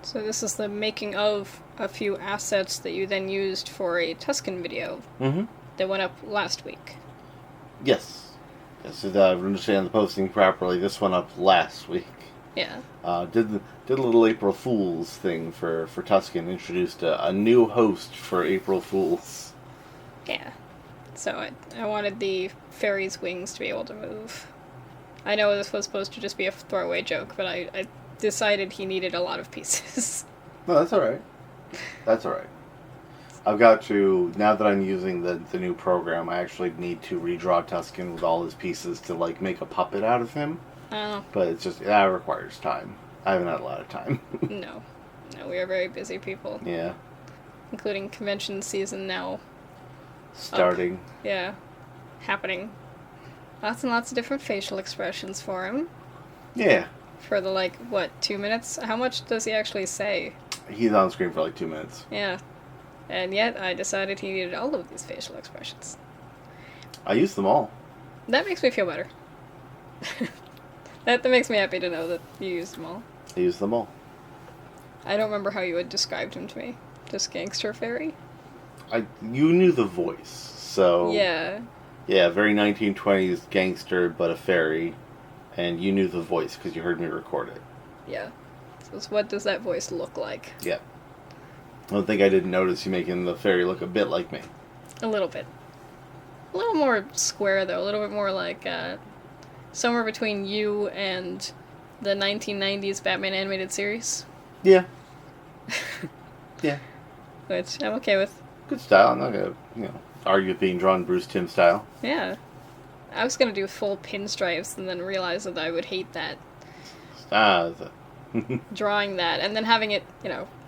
So this is the making of a few assets that you then used for a Tusken video that went up last week. Yes. Yes, if I understand the posting properly, this went up last week. Yeah. Did a little April Fool's thing for Tusken. Introduced a new host for April Fools. Yeah. So I wanted the fairy's wings to be able to move. I know this was supposed to just be a throwaway joke, but I decided he needed a lot of pieces. No, that's alright. That's alright. I've got to, now that I'm using the new program, I actually need to redraw Tusken with all his pieces to, like, make a puppet out of him. Oh. But it's just, that requires time. I haven't had a lot of time. No, we are very busy people. Yeah. Including convention season now. Starting. Up. Yeah. Happening. Lots and lots of different facial expressions for him. Yeah. For the, 2 minutes? How much does he actually say? He's on screen for 2 minutes. Yeah. And yet, I decided he needed all of these facial expressions. I used them all. That makes me feel better. That makes me happy to know that you used them all. I used them all. I don't remember how you had described him to me. Just gangster fairy? You knew the voice, so... Yeah. Yeah, very 1920s gangster, but a fairy. And you knew the voice, because you heard me record it. Yeah. So what does that voice look like? Yeah. I don't think I didn't notice you making the fairy look a bit like me. A little bit. A little more square, though. A little bit more like, somewhere between you and the 1990s Batman animated series. Yeah. Yeah. Which I'm okay with. Good style. I'm not going to, argue with being drawn Bruce Timm style. Yeah. I was going to do full pinstripes and then realize that I would hate that. Drawing that, and then having it,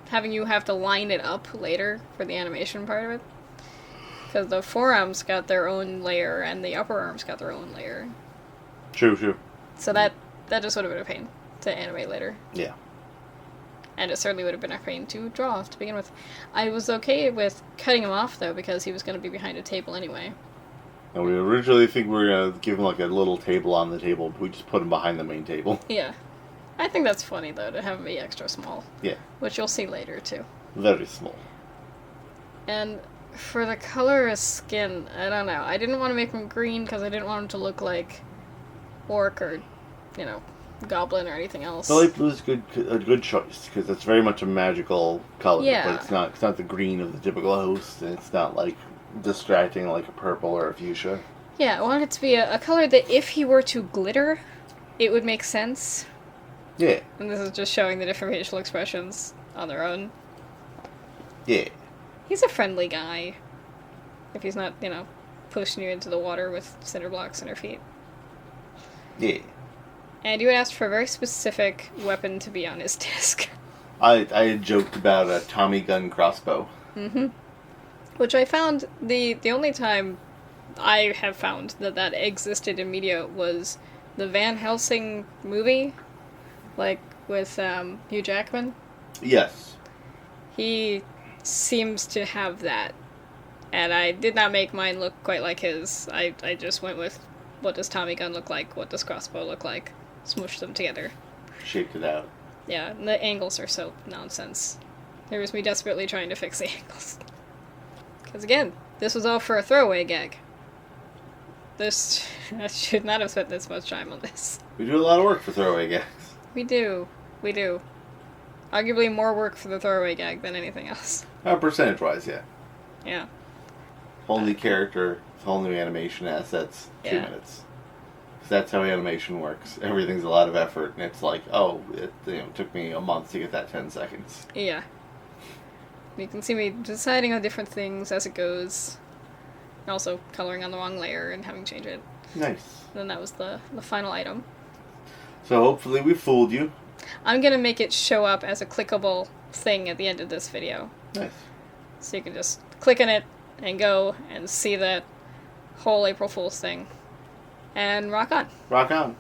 having you have to line it up later for the animation part of it. Because the forearms got their own layer, and the upper arms got their own layer. True. So that just would have been a pain to animate later. Yeah. And it certainly would have been a pain to draw to begin with. I was okay with cutting him off, though, because he was going to be behind a table anyway. And we originally think we were going to give him, a little table on the table, but we just put him behind the main table. Yeah. I think that's funny, though, to have him be extra small. Yeah. Which you'll see later, too. Very small. And for the color of his skin, I don't know. I didn't want to make him green because I didn't want him to look like orc or, goblin or anything else. The light blue is a good choice because it's very much a magical color. Yeah. But it's not the green of the typical host. And it's not distracting like a purple or a fuchsia. Yeah, I want it to be a color that if he were to glitter, it would make sense. Yeah. And this is just showing the different facial expressions on their own. Yeah. He's a friendly guy. If he's not, pushing you into the water with cinder blocks in her feet. Yeah. And you had asked for a very specific weapon to be on his disc. I had joked about a Tommy gun crossbow. Mm-hmm. Which I found the only time I have found that existed in media was the Van Helsing movie, with Hugh Jackman. Yes. He seems to have that, and I did not make mine look quite like his. I just went with what does Tommy gun look like, what does crossbow look like, smushed them together. Shaped it out. Yeah, and the angles are so nonsense. There was me desperately trying to fix the angles. Because again, this was all for a throwaway gag. I should not have spent this much time on this. We do a lot of work for throwaway gags. We do. Arguably more work for the throwaway gag than anything else. Percentage-wise, yeah. Yeah. Whole new character, whole new animation assets, 2 minutes. Because that's how animation works. Everything's a lot of effort, and it's it took me a month to get that 10 seconds. Yeah. You can see me deciding on different things as it goes. And also coloring on the wrong layer and having to change it. Nice. And then that was the final item. So hopefully we fooled you. I'm going to make it show up as a clickable thing at the end of this video. Nice. So you can just click on it and go and see that whole April Fool's thing. And rock on. Rock on.